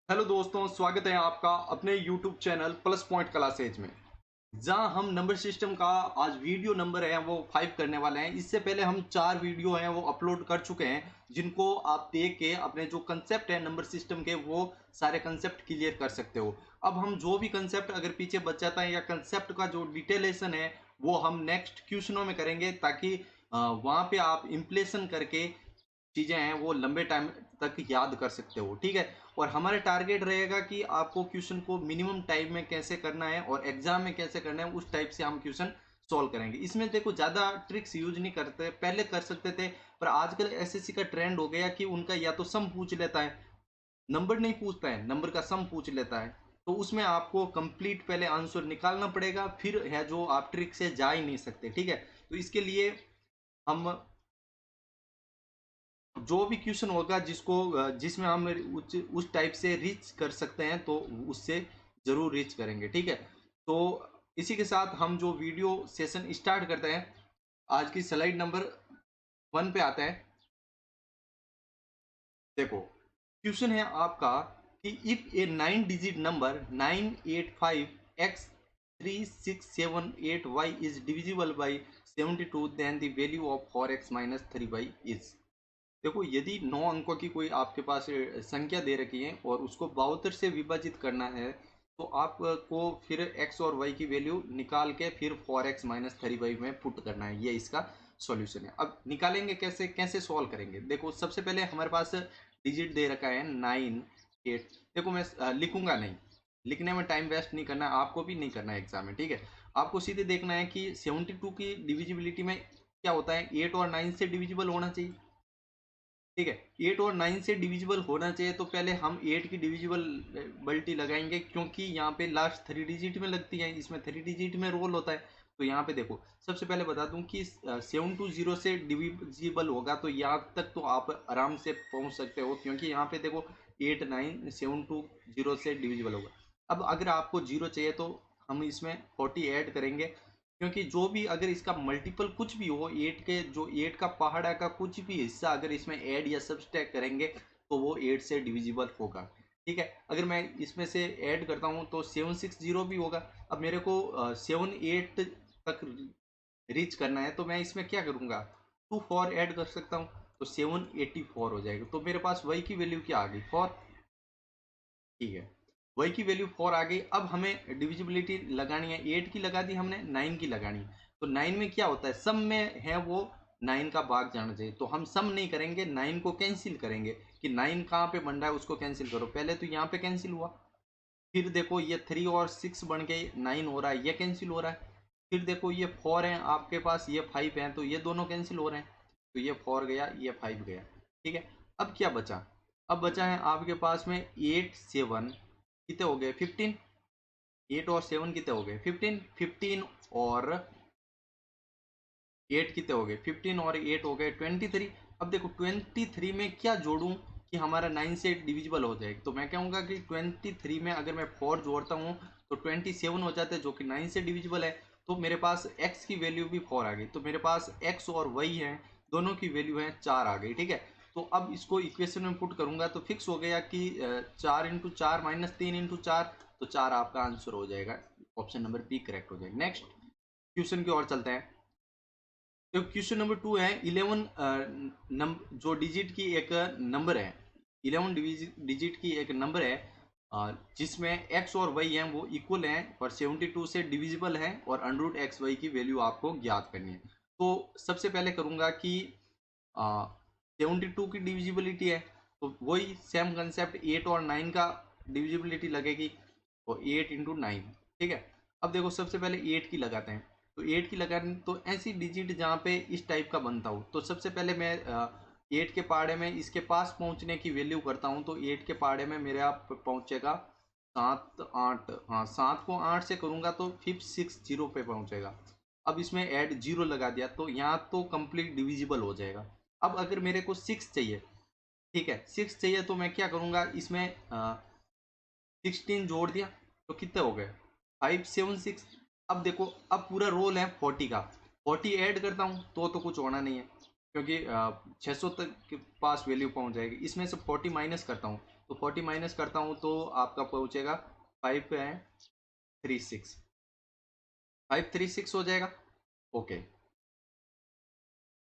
Hello दोस्तों, स्वागत है आपका अपने YouTube channel plus point classes में। जहां हम नंबर सिस्टम का आज वीडियो नंबर है वो 5 करने वाले हैं। इससे पहले हम 4 वीडियो हैं वो अपलोड कर चुके हैं, जिनको आप देख के अपने जो कंसेप्ट है नंबर सिस्टम के वो सारे कंसेप्ट क्लियर कर सकते हो। अब हम जो भी कंसेप्ट अगर पीछे बच जाता है या कंसेप्ट का जो डिटेलेशन है वो हम नेक्स्ट क्वेश्चनों में करेंगे, ताकि वहां पे आप इम्प्लेशन करके चीजें हैं वो लंबे टाइम तक याद कर सकते हो। ठीक है, और हमारे टारगेट रहेगा कि आपको क्वेश्चन को मिनिमम टाइम में कैसे करना है और एग्जाम में कैसे करना है, उस टाइप से हम क्वेश्चन सॉल्व करेंगे। इसमें देखो ज्यादा ट्रिक्स यूज नहीं करते, पहले कर सकते थे, पर आजकल एसएससी का ट्रेंड हो गया कि उनका या तो सम पूछ लेता है, नंबर नहीं पूछता है, नंबर का सम पूछ लेता है। तो उसमें आपको कंप्लीट पहले आंसर निकालना पड़ेगा, फिर है जो आप ट्रिक से जा ही नहीं सकते। ठीक है, तो इसके लिए हम जो भी क्वेश्चन होगा जिसमें हम उस टाइप से रीच कर सकते हैं तो उससे जरूर रीच करेंगे। ठीक है, तो इसी के साथ हम जो वीडियो सेशन स्टार्ट करते हैं, आज की स्लाइड नंबर 1 पे आता है। देखो, क्वेश्चन है आपका कि if a 9 digit number 985x3678y is divisible by 72, then the value of 4x-3y is. देखो, यदि 9 अंकों की कोई आपके पास संख्या दे रखी है और उसको 72 से विभाजित करना है, तो आपको फिर x और y की वैल्यू निकाल के फिर 4x-3y में पुट करना है। ये इसका सॉल्यूशन है। अब निकालेंगे कैसे, कैसे सॉल्व करेंगे? देखो, सबसे पहले हमारे पास डिजिट दे रखा है 9 8। देखो, मैं लिखूंगा नहीं, लिखने में टाइम वेस्ट नहीं करना, आपको भी नहीं करना है एग्जाम में। ठीक है, आपको सीधे देखना है कि 72 की डिविजिबिलिटी में क्या होता है, 8 और 9 से डिविजिबल होना चाहिए। ठीक है, 8 और 9 से डिविजिबल होना चाहिए, तो पहले हम 8 की डिविजिबलिटी लगाएंगे, क्योंकि यहाँ पे लास्ट 3 डिजिट में लगती है, इसमें 3 डिजिट में रोल होता है। तो यहाँ पे देखो, सबसे पहले बता दूं कि 720 से डिविजिबल होगा, तो यहाँ तक तो आप आराम से पहुंच सकते हो, क्योंकि यहाँ पे देखो 89720 से डिविजिबल होगा। अब अगर आपको जीरो चाहिए तो हम इसमें 40 ऐड करेंगे, क्योंकि जो भी अगर इसका मल्टीपल कुछ भी हो, 8 के जो 8 का पहाड़ा का कुछ भी हिस्सा अगर इसमें ऐड या सब्सट्रैक्ट करेंगे तो वो 8 से डिविजिबल होगा। ठीक है, अगर मैं इसमें से ऐड करता हूँ तो 760 भी होगा। अब मेरे को 78 तक रीच करना है, तो मैं इसमें क्या करूँगा, 2 4 ऐड कर सकता हूँ, तो 784 हो जाएगा। तो मेरे पास y की वैल्यू क्या आ गई, 4। ठीक है, y की वैल्यू 4 आ गई। अब हमें डिविजिबिलिटी लगानी है, 8 की लगा दी हमने, 9 की लगानी है। तो 9 में क्या होता है, सम में है वो 9 का भाग जाना चाहिए, तो हम सम नहीं करेंगे, 9 को कैंसिल करेंगे। कि 9 कहाँ पे बन रहा है उसको कैंसिल करो, पहले तो यहाँ पे कैंसिल हुआ, फिर देखो ये 3 और 6 बन के 9 हो रहा है, ये कैंसिल हो रहा है। फिर देखो ये 4 है आपके पास, ये 5 है, तो ये दोनों कैंसिल हो रहे हैं, तो ये 4 गया, ये 5 गया। ठीक है, अब क्या बचा, अब बचा है आपके पास में 8 7 कितने हो गए, 15। 8 और 7 कितने हो गए, 15। 15 और 8 कितने हो गए, 15 और 8 हो गए 23। अब देखो 23 में क्या जोड़ूं कि हमारा 9 से डिविजिबल हो जाए, तो मैं कहूंगा कि 23 में अगर मैं 4 जोड़ता हूं तो 27 हो जाते हैं, जो कि 9 से डिविजिबल है। तो मेरे पास x की वैल्यू भी 4 आ गई, तो मेरे पास x और y है, दोनों की वैल्यू है 4 आ गई। ठीक है, तो अब इसको इक्वेशन में पुट करूंगा तो फिक्स हो गया कि 4 × 4 -3 × 4, तो 4 आपका आंसर हो जाएगा, ऑप्शन नंबर बी करेक्ट हो जाएगा। नेक्स्ट क्वेश्चन की ओर चलते हैं। तो क्वेश्चन नंबर 2 है, 11 जो डिजिट की एक नंबर है, 11 डिजिट की एक नंबर है, जिसमें x और y हैं वो इक्वल हैं और 72 से डिविजिबल है, और अंडर एक्स वाई की वैल्यू आपको ज्ञात करनी है। तो सबसे पहले करूंगा कि 72 की डिविजिबिलिटी है, तो वही सेम कंसेप्ट 8 और 9 का डिविजिबिलिटी लगेगी, तो 8 × 9। ठीक है, अब देखो सबसे पहले 8 की लगाते हैं, तो 8 की लगानी तो ऐसी डिजिट जहाँ पे इस टाइप का बनता हो, तो सबसे पहले मैं 8 के पहाड़े में इसके पास पहुंचने की वैल्यू करता हूँ, तो 8 के पहाड़े में मेरा पहुंचेगा 7 8, हाँ 7 को 8 से करूंगा तो 560 पे पहुंचेगा। अब इसमें ऐड जीरो लगा दिया, तो यहाँ तो कंप्लीट डिविजिबल हो जाएगा। अब अगर मेरे को 6 चाहिए, ठीक है 6 चाहिए, तो मैं क्या करूंगा, इसमें 16 जोड़ दिया, तो कितने हो गए, 5 7 6। अब देखो, अब पूरा रोल है 40 का, 40 ऐड करता हूँ तो कुछ होना नहीं है, क्योंकि 600 तक के पास वैल्यू पहुंच जाएगी। इसमें से 40 माइनस करता हूँ, तो 40 माइनस करता हूँ तो आपका पहुंचेगा 536, 536 हो जाएगा। ओके,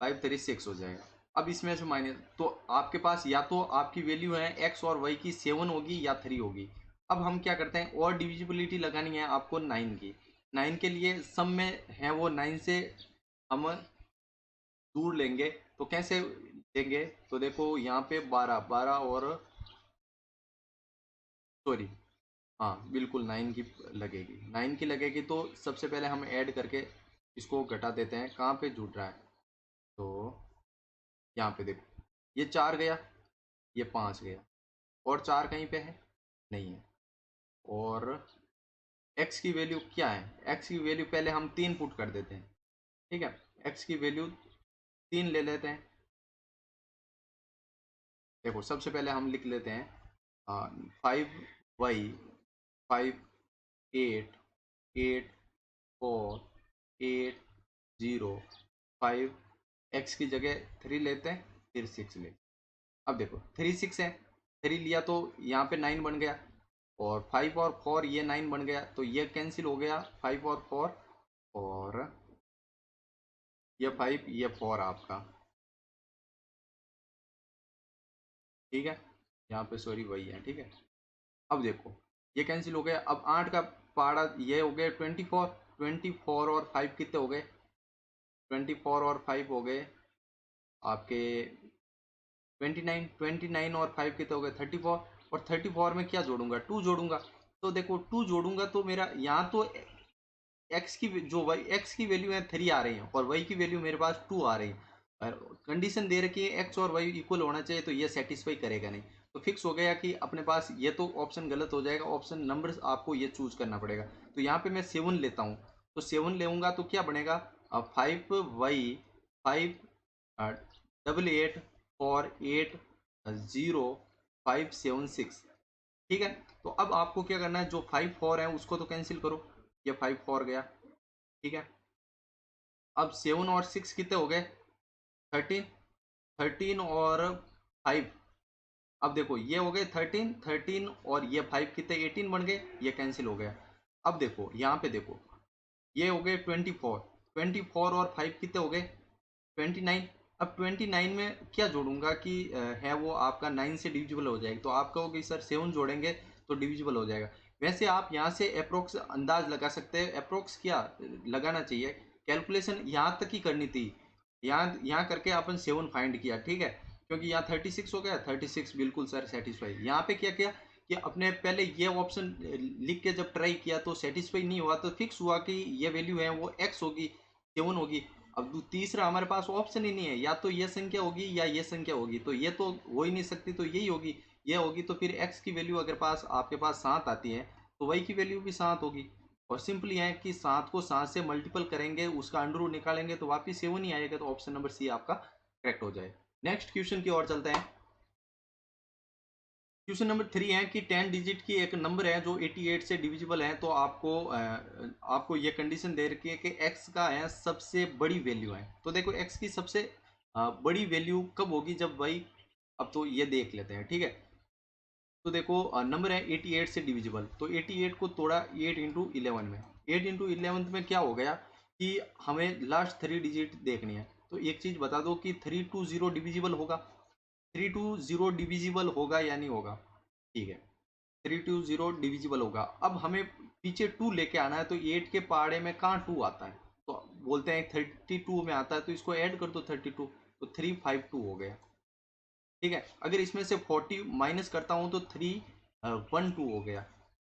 536 हो जाएगा। अब इसमें से माइनस, तो आपके पास या तो आपकी वैल्यू है एक्स और वाई की 7 होगी या 3 होगी। अब हम क्या करते हैं, और डिविजिबिलिटी लगानी है आपको 9 की। 9 के लिए सम में है वो 9 से हम दूर लेंगे, तो कैसे लेंगे, तो देखो यहाँ पे 12 12 और सॉरी, हाँ बिल्कुल 9 की लगेगी, 9 की लगेगी। तो सबसे पहले हम ऐड करके इसको घटा देते हैं, कहाँ पे जुड़ रहा है, तो यहाँ पे देखो, ये 4 गया, ये 5 गया, और 4 कहीं पे है, नहीं है। और x की वैल्यू क्या है, x की वैल्यू पहले हम 3 पुट कर देते हैं, ठीक है। x की वैल्यू 3 ले लेते हैं। देखो सबसे पहले हम लिख लेते हैं 5y, 5 8 8 4 8 0 x की जगह 3 लेते हैं, फिर 6 लेते हैं। अब देखो 3 6 है, 3 लिया तो यहाँ पे 9 बन गया, और 5 और 4 ये 9 बन गया, तो ये कैंसिल हो गया 5 और 4, और ये 5 ये 4 आपका, ठीक है। यहाँ पे सॉरी वही है, ठीक है। अब देखो ये कैंसिल हो गया, अब 8 का पारा ये हो गया 24, 24 और 5 कितने हो गए, 24 और 5 हो गए आपके 29, 29 और 5 कितने हो गए 34, और 34 में क्या जोड़ूंगा, 2 जोड़ूंगा। तो देखो 2 जोड़ूंगा तो मेरा यहाँ तो एक्स की जो वाई एक्स की वैल्यू है 3 आ रही है, और वाई की वैल्यू मेरे पास 2 आ रही है, और कंडीशन दे रखी है एक्स और वाई इक्वल होना चाहिए, तो ये सेटिस्फाई करेगा नहीं। तो फिक्स हो गया कि अपने पास ये तो ऑप्शन गलत हो जाएगा, ऑप्शन नंबर आपको ये चूज करना पड़ेगा। तो यहाँ पे मैं 7 लेता हूँ, तो 7 लेऊंगा तो क्या बनेगा, 5y 5 8 4 8 0 5 7 6, ठीक है। तो अब आपको क्या करना है, जो 5 4 है उसको तो कैंसिल करो, ये 5 4 गया, ठीक है। अब 7 और 6 कितने हो गए 13, 13 और 5, अब देखो ये हो गए 13, 13 और ये 5 कितने 18 बन गए, ये कैंसिल हो गया। अब देखो यहाँ पे देखो, ये हो गए 24, 24 और 5 कितने हो गए 29। अब 29 में क्या जोड़ूंगा कि है वो आपका 9 से डिविजिबल हो जाएगा, तो आप कहोगे सर 7 जोड़ेंगे तो डिविजिबल हो जाएगा। वैसे आप यहाँ से अप्रोक्स अंदाज लगा सकते हैं, अप्रोक्स क्या लगाना चाहिए, कैलकुलेशन यहाँ तक ही करनी थी, यहाँ यहाँ करके अपन 7 फाइंड किया, ठीक है। क्योंकि यहाँ 36 हो गया, 36 बिल्कुल सर सेटिस्फाई। यहाँ पे क्या किया कि अपने पहले ये ऑप्शन लिख के जब ट्राई किया तो सेटिस्फाई नहीं हुआ, तो फिक्स हुआ कि ये वैल्यू है वो एक्स होगी, 7 होगी। अब तीसरा हमारे पास ऑप्शन ही नहीं है, या तो ये संख्या होगी या ये संख्या होगी, तो ये तो हो ही नहीं सकती, तो यही होगी, ये होगी। तो फिर x की वैल्यू अगर पास आपके पास 7 आती है, तो y की वैल्यू भी 7 होगी। और सिंपली है कि 7 को 7 से मल्टीपल करेंगे, उसका अंडर रूट निकालेंगे तो वापिस 7 ही आएगा, तो ऑप्शन नंबर सी आपका करेक्ट हो जाए। नेक्स्ट क्वेश्चन की ओर चलते हैं। क्वेश्चन नंबर 3 है कि 10 डिजिट की एक नंबर है जो 88 से डिविजिबल है, तो आपको ये कंडीशन दे रखी है कि x का है सबसे बड़ी वैल्यू है। तो देखो x की सबसे बड़ी वैल्यू कब होगी, जब y, अब तो ये देख लेते हैं, ठीक है। तो देखो नंबर है 88 से डिविजिबल, तो 88 को तोड़ा 8 इंटू 11 में, 8 इंटू 11 में क्या हो गया कि हमें लास्ट 3 डिजिट देखनी है। तो एक चीज बता दो कि 320 डिविजिबल होगा, 320 डिविजिबल होगा या नहीं होगा, ठीक है। 320 डिविजिबल होगा। अब हमें पीछे 2 लेके आना है, तो 8 के पहाड़े में कहाँ 2 आता है, तो बोलते हैं 32 में आता है, तो इसको ऐड कर दो 32, तो 352 हो गया, ठीक है। अगर इसमें से 40 माइनस करता हूँ तो 312 हो गया,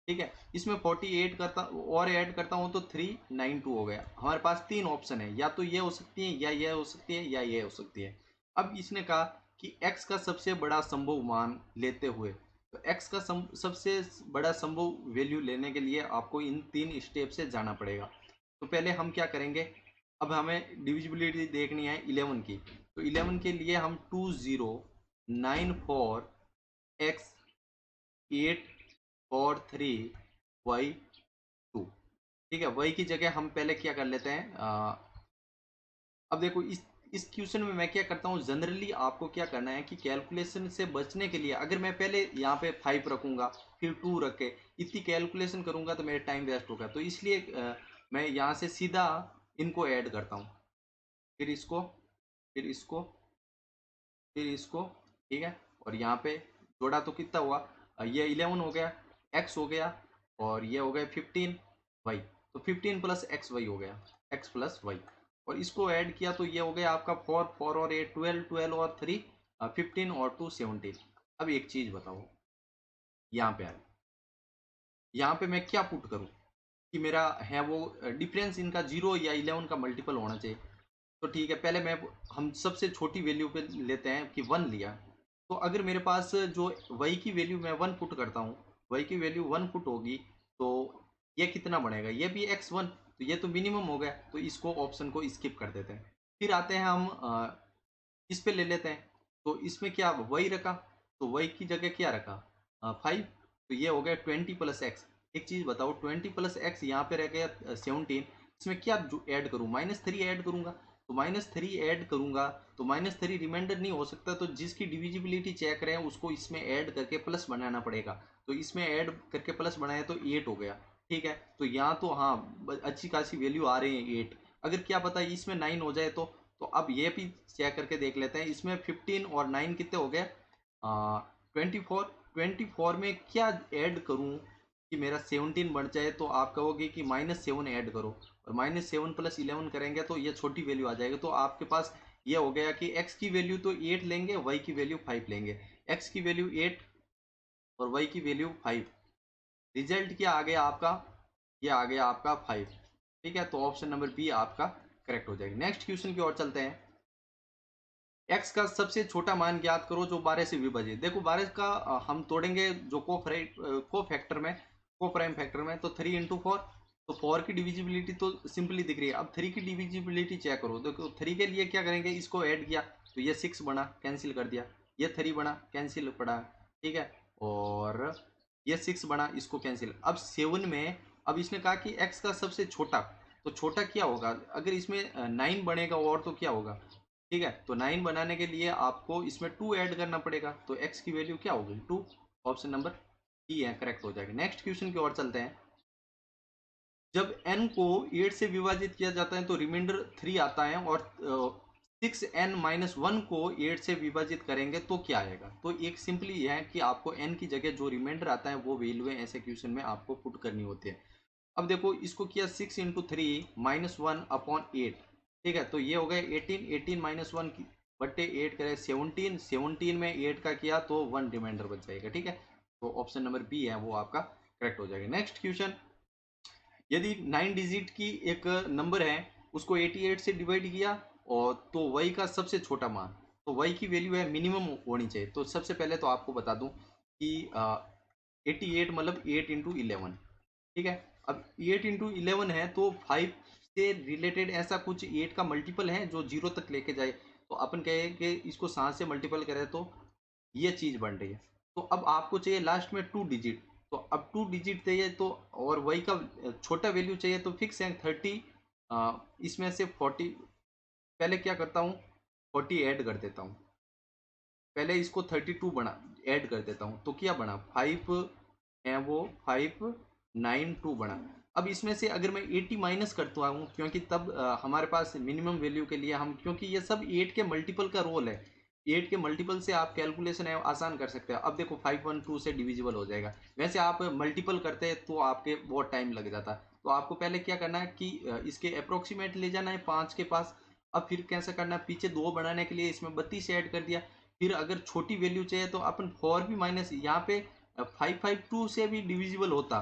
ठीक है। इसमें 48 करता और ऐड करता हूँ तो 392 हो गया। हमारे पास 3 ऑप्शन है, या तो ये हो सकती है, या ये हो सकती है, या ये हो सकती है। अब इसने कहा कि x का सबसे बड़ा संभव मान लेते हुए, तो x का सबसे बड़ा संभव वैल्यू लेने के लिए आपको इन 3 स्टेप से जाना पड़ेगा। तो पहले हम क्या करेंगे, अब हमें डिविजिबिलिटी देखनी है 11 की, तो 11 के लिए हम 2094x8 और 3y2, ठीक है। y की जगह हम पहले क्या कर लेते हैं, अब देखो इस इस क्वेश्चन में मैं क्या करता हूँ, जनरली आपको क्या करना है कि कैलकुलेशन से बचने के लिए अगर मैं पहले यहाँ पे 5 रखूंगा फिर 2 रख के इतनी कैलकुलेशन करूंगा तो मेरा टाइम वेस्ट होगा, तो इसलिए मैं यहाँ से सीधा इनको ऐड करता हूँ, फिर इसको फिर इसको फिर इसको, ठीक है। और यहाँ पे जोड़ा तो कितना हुआ, ये 11 हो गया, एक्स हो गया, और ये हो गया 15 वाई, तो 15 प्लस एक्स वाई हो गया, एक्स प्लस वाई। और इसको ऐड किया तो ये हो गया आपका 4 4 और 8 12 12 और 3 15 और 2 17। अब एक चीज बताओ, यहाँ पे आए, यहाँ पे मैं क्या पुट करूँ कि मेरा है वो डिफरेंस इनका 0 या 11 का मल्टीपल होना चाहिए। तो ठीक है, पहले मैं हम सबसे छोटी वैल्यू पे लेते हैं कि 1 लिया। तो अगर मेरे पास जो y की वैल्यू मैं 1 पुट करता हूँ, y की वैल्यू 1 पुट होगी, तो ये कितना बनेगा, ये भी x1, तो ये तो मिनिमम हो गया, तो इसको ऑप्शन को स्किप कर देते हैं। फिर आते हैं हम इस पे ले लेते हैं, तो इसमें क्या y रखा, तो y की जगह क्या रखा 5, तो ये हो गया 20 प्लस एक्स। एक चीज बताओ, 20 प्लस एक्स यहाँ पे रह गया 17, इसमें क्या ऐड करूँ, -3 ऐड करूंगा, तो -3 ऐड करूंगा तो -3 रिमाइंडर नहीं हो सकता, तो जिसकी डिविजिबिलिटी चेक करें उसको इसमें ऐड करके प्लस बनाना पड़ेगा, तो इसमें ऐड करके प्लस बनाया तो 8 हो गया, ठीक है। तो यहाँ तो हाँ अच्छी खासी वैल्यू आ रही है 8, अगर क्या पता इसमें 9 हो जाए तो अब ये भी चेक करके देख लेते हैं, इसमें 15 और 9 कितने हो गए 24। 24 में क्या ऐड करूं कि मेरा 17 बन जाए, तो आप कहोगे कि -7 ऐड करो, और -7 प्लस 11 करेंगे तो ये छोटी वैल्यू आ जाएगी, तो आपके पास ये हो गया कि x की वैल्यू तो 8 लेंगे, y की वैल्यू 5 लेंगे, x की वैल्यू 8 और y की वैल्यू 5। रिजल्ट क्या आ गया आपका, ये आ गया आपका 5, ठीक है। तो ऑप्शन नंबर बी आपका करेक्ट हो जाएगा। नेक्स्ट क्वेश्चन की ओर चलते हैं। x का सबसे छोटा मान ज्ञात करो जो 12 से विभाजित। देखो 12 का हम तोड़ेंगे जो को फैक्टर में, को प्राइम फैक्टर में, तो 3 इंटू 4, तो 4 की डिविजिबिलिटी तो सिंपली दिख रही है। अब 3 की डिविजिबिलिटी चेक करो, देखो 3 के लिए क्या करेंगे, इसको ऐड किया तो ये 6 बना, कैंसिल कर दिया, ये 3 बना, कैंसिल पड़ा, ठीक है, और ये 6 बना, इसको कैंसिल। अब 7 में अब इसने कहा कि x का सबसे छोटा, तो छोटा क्या होगा, अगर इसमें 9 बनेगा और तो क्या होगा, ठीक है। तो 9 बनाने के लिए आपको इसमें 2 ऐड करना पड़ेगा, तो x की वैल्यू क्या होगी 2, ऑप्शन नंबर डी है करेक्ट हो जाएगा। नेक्स्ट क्वेश्चन की ओर चलते हैं। जब n को 8 से विभाजित किया जाता है तो रिमाइंडर 3 आता है, और 6n-1 को 8 से विभाजित करेंगे तो क्या आएगा। तो एक सिंपली है कि आपको n की जगह जो रिमाइंडर आता है वो वैल्यू ऐसे क्वेश्चन में आपको पुट करनी होती है। अब देखो इसको किया 6 इंटू 3 -1/8, ठीक है, तो ये हो गया 18, 18 -1 बट्टे 8 करे 17, 17 में 8 का किया तो 1 रिमाइंडर बच जाएगा, ठीक है। तो ऑप्शन नंबर बी है वो आपका करेक्ट हो जाएगा। नेक्स्ट क्वेश्चन, यदि 9 डिजिट की एक नंबर है उसको 88 से डिवाइड किया और तो y का सबसे छोटा मान, तो y की वैल्यू है मिनिमम होनी चाहिए। तो सबसे पहले तो आपको बता दूं कि 88 मतलब 8 इंटू 11, ठीक है। अब 8 इंटू 11 है तो 5 से रिलेटेड ऐसा कुछ 8 का मल्टीपल है जो 0 तक लेके जाए, तो अपन कहे कि इसको 7 से मल्टीपल करें तो ये चीज बन रही है। तो अब आपको चाहिए लास्ट में 2 डिजिट, तो अब 2 डिजिट चाहिए तो, और वही का छोटा वैल्यू चाहिए तो फिक्स है 30, इसमें से 40, पहले क्या करता हूँ 40 ऐड कर देता हूँ, पहले इसको 32 बना ऐड कर देता हूँ, तो क्या बना 5 है वो 592 बना। अब इसमें से अगर मैं 80 माइनस करता हूँ, क्योंकि तब हमारे पास मिनिमम वैल्यू के लिए हम, क्योंकि ये सब 8 के मल्टीपल का रोल है, 8 के मल्टीपल से आप कैलकुलेशन है आसान कर सकते हैं। अब देखो 512 से डिविजिबल हो जाएगा, वैसे आप मल्टीपल करते हैं तो आपके बहुत टाइम लग जाता, तो आपको पहले क्या करना है कि इसके अप्रोक्सीमेट ले जाना है 5 के पास। अब फिर कैसे करना है, पीछे 2 बनाने के लिए इसमें 32 ऐड कर दिया, फिर अगर छोटी वैल्यू चाहिए तो अपन 4 भी माइनस, यहाँ पे 552 से भी डिविजिबल होता,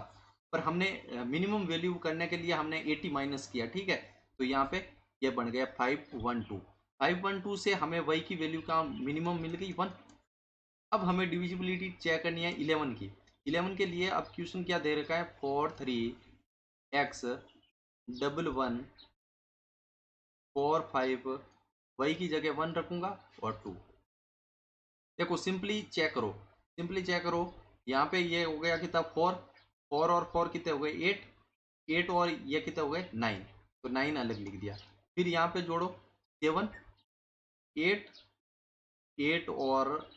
पर हमने मिनिमम वैल्यू करने के लिए हमने 80 माइनस किया, ठीक है। तो यहाँ पे ये बन गया 512, 512 से हमें y की वैल्यू का मिनिमम मिल गई 1। अब हमें डिविजिबिलिटी चेक करनी है 11 की। 11 के लिए अब क्वेश्चन क्या दे रखा है, 4 3 x डबल 1 4 5, y की जगह 1 रखूंगा और 2। देखो सिंपली चेक करो, सिंपली चेक करो, यहाँ पे ये हो गया कितना 4, 4 और 4 कितने हो गए 8, 8 और ये कितने हो गए 9, तो 9 अलग लिख दिया। फिर यहाँ पे जोड़ो 7, 8 8 और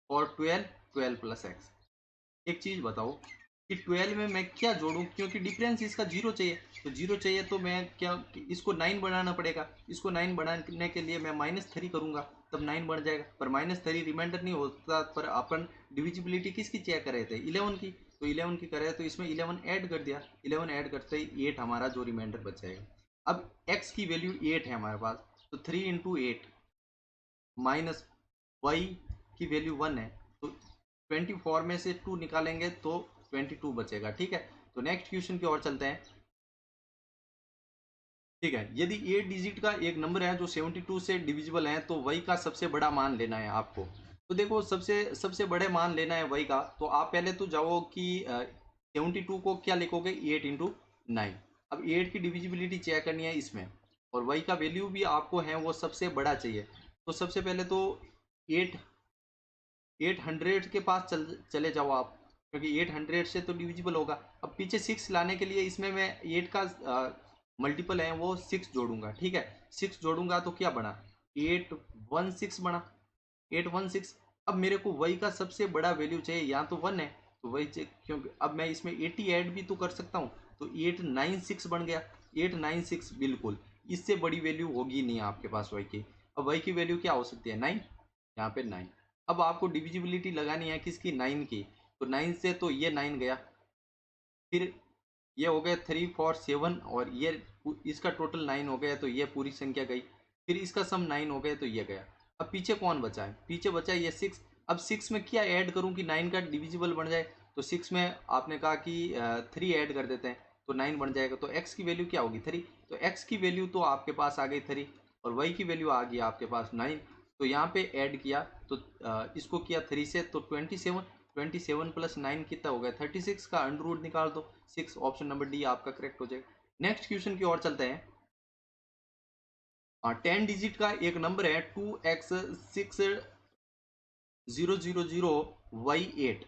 12 12 प्लस एक्स। एक चीज बताओ कि 12 में मैं क्या जोड़ूं, क्योंकि डिफरेंस इसका जीरो चाहिए। तो जीरो चाहिए तो मैं क्या, इसको 9 बनाना पड़ेगा। इसको 9 बनाने के लिए मैं -3 करूंगा, तब 9 बन जाएगा। पर -3 रिमाइंडर नहीं होता, पर अपन डिविजिबिलिटी किसकी चेक कर रहे थे, 11 की। तो 11 की करे तो इसमें 11 ऐड कर दिया, 11 ऐड करते ही 8 हमारा जो रिमाइंडर बच जाएगा। अब x की वैल्यू 8 है हमारे पास, तो 3 इंटू 8 माइनस y की वैल्यू 1 है, तो 24 में से 2 निकालेंगे तो 22 बचेगा। ठीक है, तो नेक्स्ट क्वेश्चन की ओर चलते हैं। ठीक है, यदि 8 डिजिट का एक नंबर है जो 72 से डिविजिबल है, तो y का सबसे बड़ा मान लेना है आपको। तो देखो, सबसे सबसे बड़े मान लेना है y का, तो आप पहले तो जाओ कि 72 को क्या लिखोगे, 8 इंटू 9। अब 8 की डिविजिबिलिटी चेक करनी है इसमें, और y का वैल्यू भी आपको है वो सबसे बड़ा चाहिए। तो सबसे पहले तो 8 800 के पास चले जाओ आप, क्योंकि 800 से तो डिविजिबल होगा। अब पीछे 6 लाने के लिए इसमें मैं 8 का मल्टीपल है वो 6 जोड़ूंगा। ठीक है, 6 जोड़ूंगा तो क्या बना, 816 बना, 816। अब मेरे को y का सबसे बड़ा वैल्यू चाहिए, यहाँ तो 1 है, तो वही क्योंकि अब मैं इसमें 80 ऐड भी तो कर सकता हूँ, तो 896 बन गया। 896 बिल्कुल, इससे बड़ी वैल्यू होगी नहीं आपके पास y की। अब y की वैल्यू क्या हो सकती है, 9, यहाँ पे 9। अब आपको डिविजिबिलिटी लगानी है किसकी, 9 की। तो 9 से तो ये 9 गया, फिर ये हो गया 3 4 7, और ये इसका टोटल 9 हो गया, तो ये पूरी संख्या गई। फिर इसका सम 9 हो गया, तो ये गया। अब पीछे कौन बचा है, पीछे बचा है ये 6। अब 6 में क्या ऐड करूं कि 9 का डिविजिबल बन जाए, तो 6 में आपने कहा कि 3 ऐड कर देते हैं, तो 9 बन जाएगा। तो x की वैल्यू क्या होगी, 3। तो x की वैल्यू तो आपके पास आ गई 3, और y की वैल्यू आ गई आपके पास 9। तो यहाँ पे ऐड किया, तो इसको किया 3 से, तो 27। 27 प्लस 9 कितना हो गया, 36 का अंडर रूट निकाल दो 6। ऑप्शन नंबर डी आपका करेक्ट हो जाएगा। नेक्स्ट क्वेश्चन की ओर चलते हैं। 10 डिजिट का एक नंबर है 2x6000y8,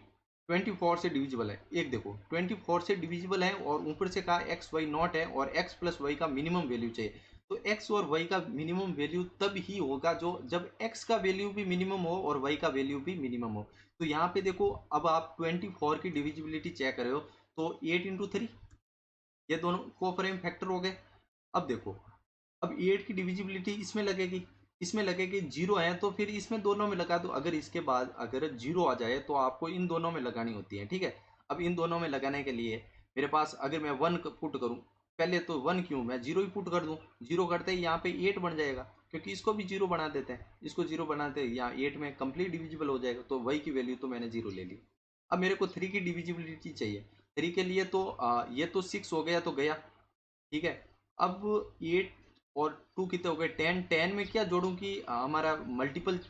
24 से डिविजिबल है। एक देखो 24 से डिविजिबल है, और ऊपर से कहा एक्स वाई नॉट है, और x प्लस वाई का मिनिमम वैल्यू चाहिए। तो x और y का मिनिमम वैल्यू तब ही होगा जो जब x का वैल्यू भी मिनिमम हो और y का वैल्यू भी मिनिमम हो। तो यहाँ पे देखो, अब आप 24 की डिविजिबिलिटी चेक कर रहे हो, तो 8 इंटू 3, ये दोनों कोफरेम फैक्टर हो गए। अब देखो, अब 8 की डिविजिबिलिटी इसमें लगेगी, इसमें लगेगी, जीरो है तो फिर इसमें दोनों में लगा दो। अगर इसके बाद अगर जीरो आ जाए तो आपको इन दोनों में लगानी होती है। ठीक है, अब इन दोनों में लगाने के लिए मेरे पास अगर मैं 1 पुट करूं, पहले तो 1 क्यों, मैं जीरो ही पुट कर दूं। जीरो करते ही यहाँ पे 8 बन जाएगा, क्योंकि इसको भी जीरो बना देते हैं, इसको जीरो बनाते हैं, यहाँ 8 में कंप्लीट डिविजिबल हो जाएगा। तो वही की वैल्यू तो मैंने जीरो ले ली। अब मेरे को 3 की डिविजिबिलिटी चाहिए। 3 के लिए तो ये तो 6 हो गया, तो गया। ठीक है, अब 8 और 2 कितने हो गए, 10। 10 में क्या जोड़ूं कि हमारा मल्टीपल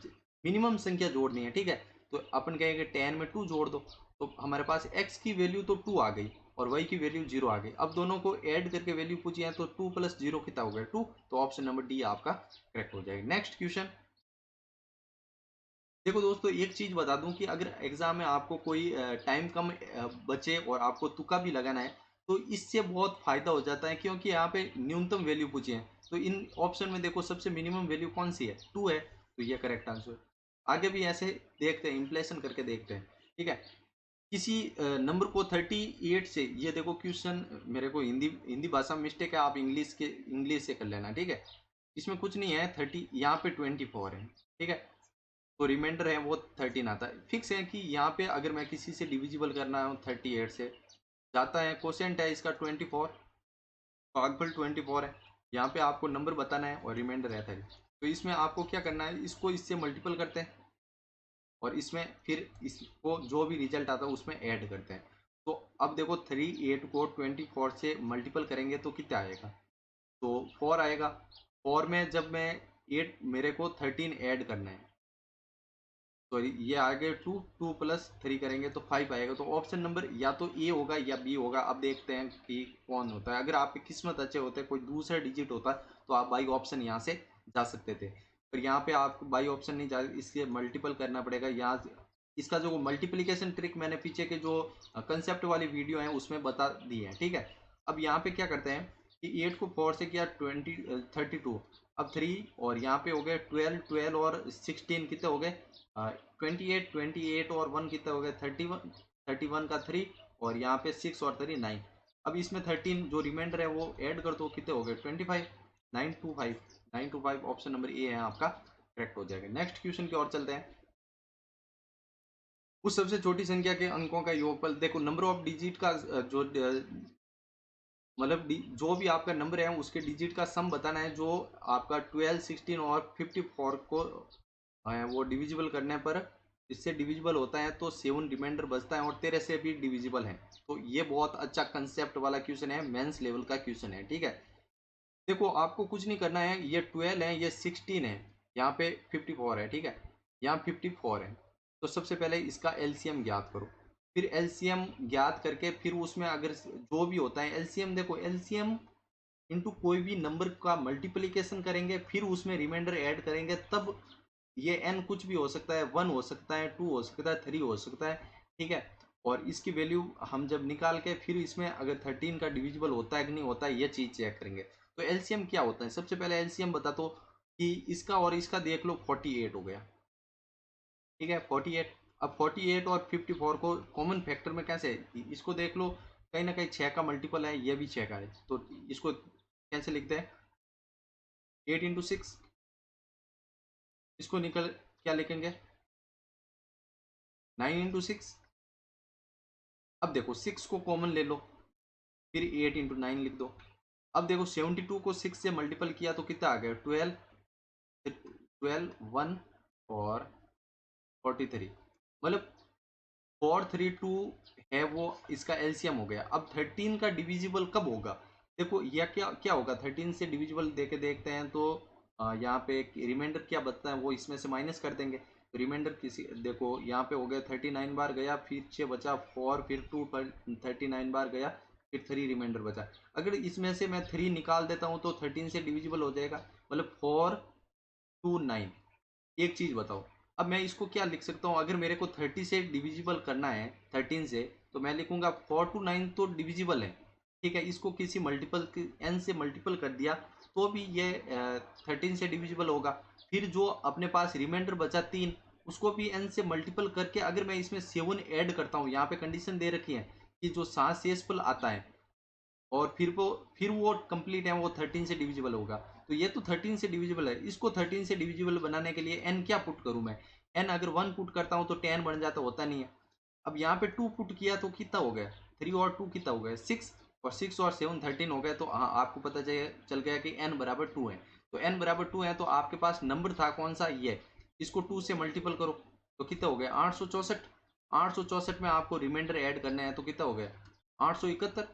मिनिमम संख्या जोड़नी है। ठीक है, तो अपन कहेंगे 10 में 2 जोड़ दो, तो हमारे पास x की वैल्यू तो 2 आ गई, और y की वैल्यू 0 आ गई। अब दोनों को ऐड करके वैल्यू पूछी है, तो 2 प्लस 0 कितना हो गया, 2। तो ऑप्शन नंबर डी आपका करेक्ट हो जाएगा। Next question. देखो दोस्तों, एक चीज बता दूं कि अगर एग्जाम में आपको कोई टाइम कम बचे और आपको तुक्का भी लगाना है, तो इससे बहुत फायदा हो जाता है, क्योंकि यहाँ पे न्यूनतम वैल्यू पूछी है। तो इन ऑप्शन में देखो, सबसे मिनिमम वैल्यू कौन सी है, 2 है, तो ये करेक्ट आंसर। आगे भी ऐसे देखते हैं, इम्प्लेशन करके देखते हैं। ठीक है, किसी नंबर को 38 से, ये देखो क्वेश्चन मेरे को हिंदी हिंदी भाषा में मिस्टेक है, आप इंग्लिश से कर लेना। ठीक है, इसमें कुछ नहीं है, 30 यहाँ पे 24 है। ठीक है, तो रिमाइंडर है वो 13 आता है। फिक्स है कि यहाँ पे अगर मैं किसी से डिविजिबल करना है 38 से, जाता है, क्वेश्चन है इसका 24, भागफल 24 है। यहाँ पे आपको नंबर बताना है और रिमाइंडर है 30। तो इसमें आपको क्या करना है, इसको इससे मल्टीपल करते हैं, और इसमें फिर इसको जो भी रिजल्ट आता है उसमें ऐड करते हैं। तो अब देखो, 38 को 24 से मल्टीपल करेंगे तो कितना आएगा, तो 4 आएगा। 4 में जब मैं 8, मेरे को 13 ऐड करना है, सॉरी ये आगे 2, 2 प्लस 3 करेंगे तो 5 आएगा। तो ऑप्शन नंबर या तो ए होगा या बी होगा। अब देखते हैं कि कौन होता है। अगर आपके किस्मत अच्छे होते, कोई दूसरा डिजिट होता, तो आप बाई ऑप्शन यहाँ से जा सकते थे, पर यहाँ पे आपको बाई ऑप्शन नहीं जा, इसके मल्टीपल करना पड़ेगा। यहाँ इसका जो मल्टीप्लीकेशन ट्रिक मैंने पीछे के जो कंसेप्ट वाली वीडियो है उसमें बता दी है। ठीक है, अब यहाँ पे क्या करते हैं कि 8 को 4 से किया 32, अब 3 और यहाँ पे हो गए 12, 12 और 16 कितने हो गए 28, 28 और 1 कितने हो गए 31, 31 का 3 और यहाँ पे 6 और 3 9। अब इसमें 13 जो रिमाइंडर है वो ऐड कर दो, कितने हो गए 25, 925, 925 ऑप्शन नंबर ए है आपका करेक्ट हो जाएगा। नेक्स्ट क्वेश्चन की ओर चलते हैं। उस सबसे छोटी संख्या के अंकों का योगफल, देखो नंबर ऑफ डिजिट का जो मतलब जो भी आपका नंबर है उसके डिजिट का सम बताना है, जो आपका 12, 16 और 54 को वो डिविजिबल करने पर इससे डिविजिबल होता है तो 7 रिमाइंडर बचता है और 13 से भी डिविजिबल है। तो ये बहुत अच्छा कंसेप्ट वाला क्वेश्चन है, मेंस लेवल का क्वेश्चन है, ठीक है। देखो आपको कुछ नहीं करना है, ये 12 है, ये 16 है, यहाँ पे 54 है, ठीक है, यहाँ 54 है। तो सबसे पहले इसका एलसीएम ज्ञात करो, फिर एलसीएम ज्ञात करके फिर उसमें अगर जो भी होता है एलसीएम, देखो एलसीएम इनटू कोई भी नंबर का मल्टीप्लिकेशन करेंगे फिर उसमें रिमाइंडर ऐड करेंगे, तब ये एन कुछ भी हो सकता है, 1 हो सकता है, 2 हो सकता है, 3 हो सकता है, ठीक है। और इसकी वैल्यू हम जब निकाल के फिर इसमें अगर 13 का डिविजिबल होता है कि नहीं होता है ये चीज चेक करेंगे। तो एलसीएम क्या होता है, सबसे पहले एलसीएम बता दो कि इसका और इसका देख लो 48 हो गया, ठीक है 48। अब 48 और 54 को कॉमन फैक्टर में कैसे, इसको देख लो कहीं ना कहीं 6 का मल्टीपल है, ये भी 6 का है, तो इसको कैसे लिखते हैं 8 × 6, इसको निकल क्या लिखेंगे 9 × 6। अब देखो 6 को कॉमन ले लो, फिर 8 × 9 लिख दो। अब देखो 72 को 6 से मल्टीपल किया तो कितना आ गया 12, 12 1 और 43, मतलब 432 है वो इसका एलसीएम हो गया। अब 13 का डिविजिबल कब होगा, देखो यह क्या क्या होगा 13 से डिविजिबल देके देखते हैं तो यहाँ पे रिमाइंडर क्या बचता है वो इसमें से माइनस कर देंगे। रिमाइंडर किसी देखो यहाँ पे हो गया 39 बार गया, फिर 6 बचा 4, फिर 2 पर 39 बार गया, फिर 3 रिमाइंडर बचा। अगर इसमें से मैं 3 निकाल देता हूँ तो 13 से डिविजिबल हो जाएगा, मतलब 4 2 9। एक चीज बताओ, अब मैं इसको क्या लिख सकता हूँ, अगर मेरे को 30 से डिविजिबल करना है 13 से तो मैं लिखूंगा 4 to 9 तो डिविजिबल है, ठीक है, इसको किसी मल्टीपल एन से मल्टीपल कर दिया तो भी ये 13 से डिविजिबल होगा। फिर जो अपने पास रिमाइंडर बचा 3, उसको भी एन से मल्टीपल करके अगर मैं इसमें 7 ऐड करता हूँ, यहाँ पे कंडीशन दे रखी है कि जो सात शेषफल आता है और फिर वो कंप्लीट है वो 13 से डिविजिबल होगा। तो ये तो 13 से डिविजिबल है, इसको 13 से डिविजिबल बनाने के लिए एन क्या पुट करूं मैं, एन अगर 1 पुट करता हूं तो 10 बन जाता, होता नहीं है। अब यहाँ पे 2 पुट किया तो कितना हो गया 3 और 2 कितना हो गया 6, और 6 और 7 13 हो गए। तो हाँ आपको पता चल गया कि एन बराबर 2 है। तो एन बराबर 2 है तो आपके पास नंबर था कौन सा ये, इसको 2 से मल्टीपल करो तो कितना हो गया 864। 864 में आपको रिमाइंडर ऐड करना है तो कितना हो गया 871,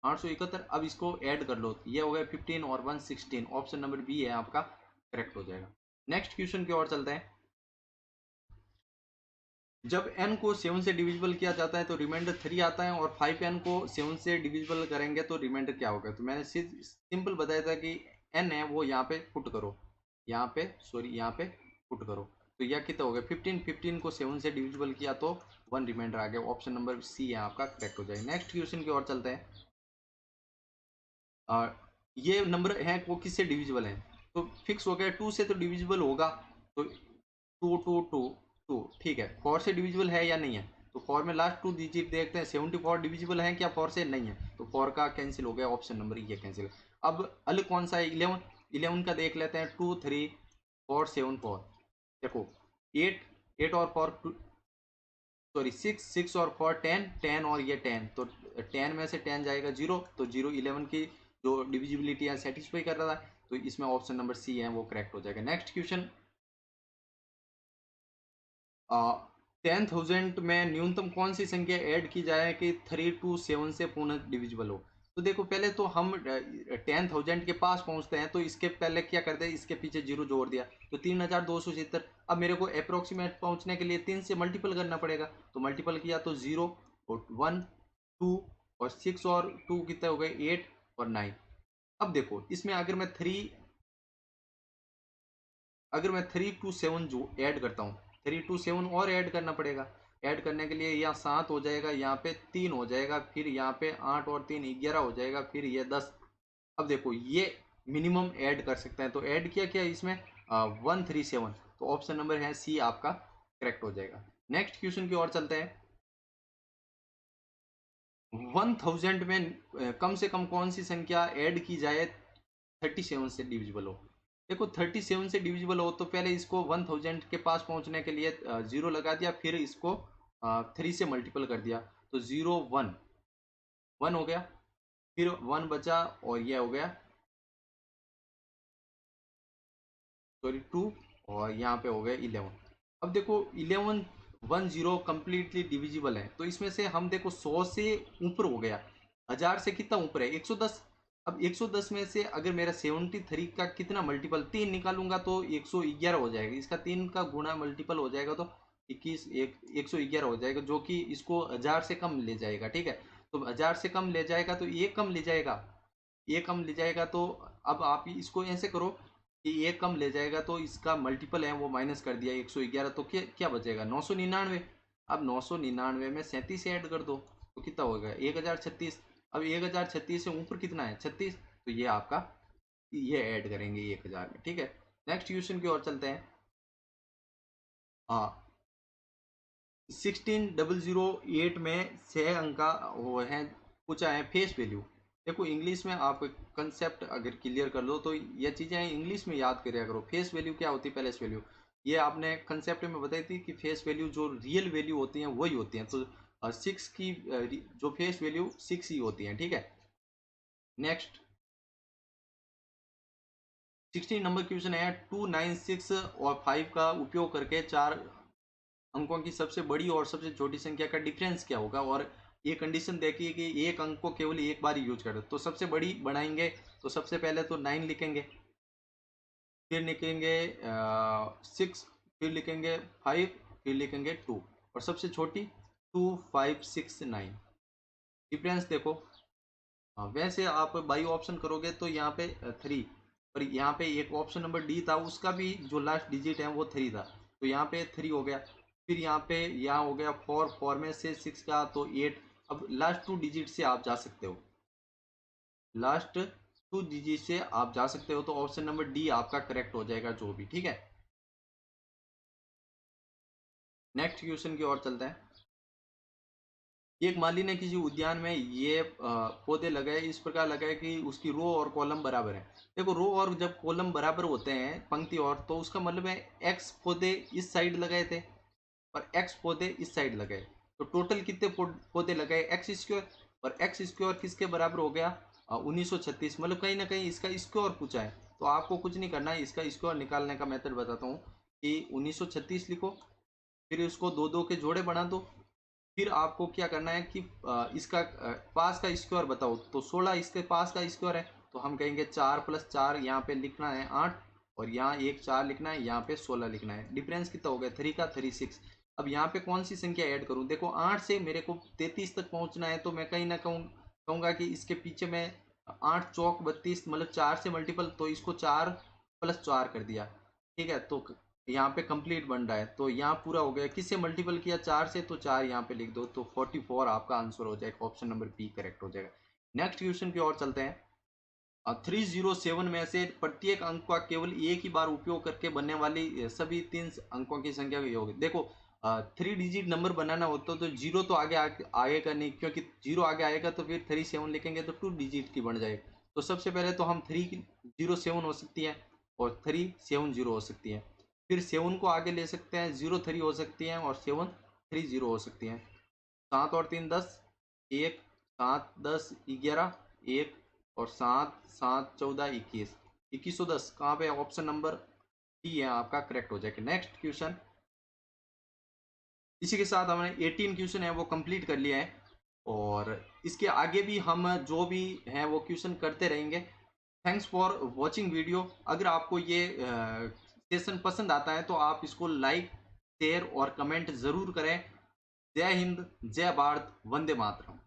871। अब इसको ऐड कर लो, ये हो गया 15 और 1 16, ऑप्शन नंबर बी है आपका करेक्ट हो जाएगा। नेक्स्ट क्वेश्चन की ओर चलते हैं। जब n को 7 से डिविजिबल किया जाता है तो रिमाइंडर 3 आता है, और 5n को 7 से डिविजिबल करेंगे तो रिमाइंडर क्या होगा। तो मैंने सिंपल बताया था कि n है वो यहाँ पे पुट करो, यहाँ पे सॉरी यहाँ पे पुट करो, तो यह कितना हो गया 15, 15 को 7 से डिविजिबल किया तो 1 रिमाइंडर आ गया, ऑप्शन नंबर सी है आपका करेक्ट हो जाएगा। नेक्स्ट क्वेश्चन की ओर चलते हैं। ये नंबर है वो किससे डिविजिबल है, तो फिक्स हो गया 2 से तो डिविजिबल होगा, तो 2 2 2 2, ठीक है। 4 से डिविजिबल है या नहीं है, तो 4 में लास्ट 2 डिजिट देखते हैं 74 डिविजिबल है क्या 4 से, नहीं है, तो 4 का कैंसिल हो गया, ऑप्शन नंबर ये कैंसिल। अब अलग कौन सा है 11, 11 का देख लेते हैं 2 3 4 7 4, देखो 8 8 और 4 सॉरी 6 6 और 4 10 10 और ये 10, तो 10 में से 10 जाएगा 0, तो 0 11 की जो डिविजिबिलिटी है सेटिस्फाई कर रहा है, तो इसमें ऑप्शन नंबर सी है वो करेक्ट हो जाएगा। नेक्स्ट क्वेश्चन, 10,000 में न्यूनतम कौन सी संख्या ऐड की जाए कि 3 to 7 से पुनः डिविजिबल हो। तो देखो पहले तो हम 10,000 के पास पहुंचते हैं तो इसके पहले क्या करते हैं, इसके पीछे जीरो जोड़ दिया तो 3,270। अब मेरे को अप्रोक्सीमेट पहुंचने के लिए 3 से मल्टीपल करना पड़ेगा, तो मल्टीपल किया तो 0 और 1 2 और 6 और 2 कितने हो गए 8 और 9। अब देखो इसमें अगर मैं 3 to 7 जो ऐड करता हूँ 3 to 7 और ऐड करना पड़ेगा। ऐड करने के लिए यहाँ 7 हो जाएगा, यहाँ पे 3 हो जाएगा, फिर यहाँ पे 8 और 3 11 हो जाएगा, फिर ये 10। अब देखो ये मिनिमम ऐड कर सकते हैं। तो ऐड किया क्या इसमें 137, तो ऑप्शन नंबर है सी आपका करेक्ट हो जाएगा। नेक्स्ट क्वेश्चन की ओर चलते हैं। 1000 में कम से कम कौन सी संख्या ऐड की जाए 37 से डिविजिबल हो। देखो 37 से डिविजिबल हो तो पहले इसको 1000 के पास पहुंचने के लिए जीरो लगा दिया, फिर इसको 3 से मल्टीपल कर दिया, तो 0 1 1 हो गया, फिर 1 बचा और यह हो गया सॉरी 2, और यहाँ पे हो गया 11। अब देखो 11 10 कंप्लीटली डिविजिबल है, तो इसमें से हम देखो 100 से ऊपर हो गया, 1000 से कितना ऊपर है 110। अब 110 में से अगर मेरा 73 का कितना मल्टीपल 3 निकालूंगा तो 111 हो जाएगा, इसका 3 का गुणा मल्टीपल हो जाएगा तो 21 111 हो जाएगा, जो कि इसको 1000 से कम ले जाएगा। ठीक है, तो 1000 से कम ले जाएगा तो ये कम ले जाएगा, ये कम ले जाएगा। तो अब आप इसको ऐसे करो कि ये कम ले जाएगा तो इसका मल्टीपल है वो माइनस कर दिया 111, तो क्या क्या बचेगा 999। अब 999 में 37 ऐड कर दो तो कितना होगा 1036। अब 1036 से ऊपर कितना है 36, तो ये आपका ये ऐड करेंगे 1000 में। ठीक है, नेक्स्ट क्वेश्चन की ओर चलते हैं। हाँ 16008 में 6 अंक का वो है पूछा है फेस वैल्यू। देखो इंग्लिश में आप कंसेप्ट अगर क्लियर कर लो तो ये चीज़ें इंग्लिश में याद करिया करो। फेस वैल्यू क्या होती है, प्लेस वैल्यू, ये आपने कंसेप्ट में बताई थी कि फेस वैल्यू जो रियल वैल्यू होती हैं वही होती हैं, तो 6 की जो फेस वैल्यू 6 ही होती हैं। ठीक है, नेक्स्ट 16 नंबर क्वेश्चन है 296 और 5 का उपयोग करके 4 अंकों की सबसे बड़ी और सबसे छोटी संख्या का डिफरेंस क्या होगा, और ये कंडीशन देखिए कि एक अंक को केवल एक बार यूज करो। तो सबसे बड़ी बनाएंगे तो सबसे पहले तो 9 लिखेंगे, फिर लिखेंगे 6, फिर लिखेंगे 5, फिर लिखेंगे 2, और सबसे छोटी 2 5 6 9। डिफरेंस देखो, वैसे आप बाई ऑप्शन करोगे तो यहाँ पे 3, और यहाँ पे एक ऑप्शन नंबर डी था उसका भी जो लास्ट डिजिट है वो 3 था, तो यहाँ पे 3 हो गया। फिर यहाँ पे यहाँ हो गया 4, 4 में से 6 का तो 8। अब लास्ट 2 डिजिट से आप जा सकते हो, लास्ट 2 डिजिट से आप जा सकते हो, तो ऑप्शन नंबर डी आपका करेक्ट हो जाएगा जो भी। ठीक है, नेक्स्ट क्वेश्चन की ओर चलते हैं। एक माली ने किसी उद्यान में ये पौधे लगाए, इस प्रकार लगाए कि उसकी रो और कॉलम बराबर है। देखो रो और जब कॉलम बराबर होते हैं पंक्ति और, तो उसका मतलब है एक्स पौधे इस साइड लगाए थे और एक्स पौधे इस साइड लगाए, तो टोटल कितने पौधे लगाए एक्स स्क्वायर, और एक्स स्क्वायर किसके बराबर हो गया 1936। मतलब कहीं ना कहीं इसका स्क्वायर पूछा है, तो आपको कुछ नहीं करना है, इसका स्क्वायर निकालने का मेथड बताता हूँ कि 1936 लिखो, फिर उसको दो दो के जोड़े बना दो, फिर आपको क्या करना है कि इसका पास का स्क्वायर बताओ, तो 16 इसके पास का स्क्वायर है, तो हम कहेंगे 4 + 4 यहाँ पे लिखना है 8, और यहाँ एक 4 लिखना है, यहाँ पे 16 लिखना है। डिफरेंस कितना हो गया 3 का 36। अब यहाँ पे कौन सी संख्या ऐड करूँ, देखो 8 से मेरे को 33 तक पहुँचना है, तो मैं कहीं ना कहूँगा कि इसके पीछे मैं 8 चौक 32 मतलब 4 से मल्टीपल, तो इसको 4 + 4 कर दिया। ठीक है, तो यहाँ पे कंप्लीट बन रहा है, तो यहाँ पूरा हो गया। किससे मल्टीपल किया 4 से, तो 4 यहाँ पे लिख दो, तो 44 आपका आंसर हो जाएगा, ऑप्शन नंबर बी करेक्ट हो जाएगा। नेक्स्ट क्वेश्चन की ओर चलते हैं। 307 में से प्रत्येक अंक का केवल एक ही बार उपयोग करके बनने वाली सभी 3 अंकों की संख्या का योग। देखो 3 डिजिट नंबर बनाना होता तो जीरो तो आएगा नहीं, क्योंकि जीरो आगे आएगा तो फिर 37 लिखेंगे तो 2 डिजिट की बन जाएगी। तो सबसे पहले तो हम 307 हो सकती है और 370 हो सकती है, फिर 7 को आगे ले सकते हैं, 03 हो सकती है और 730 हो सकती है। 7 और 3 10, 1 7 10 11 1, और 7 7 14 21, 2110 कहाँ पे ऑप्शन नंबर डी है आपका करेक्ट हो जाएगा। नेक्स्ट क्वेश्चन, इसी के साथ हमने 18 क्वेश्चन है वो कंप्लीट कर लिया है, और इसके आगे भी हम जो भी हैं वो क्वेश्चन करते रहेंगे। Thanks for watching video. अगर आपको ये सेशन पसंद आता है तो आप इसको लाइक शेयर और कमेंट ज़रूर करें। जय हिंद, जय भारत, वंदे मातरम।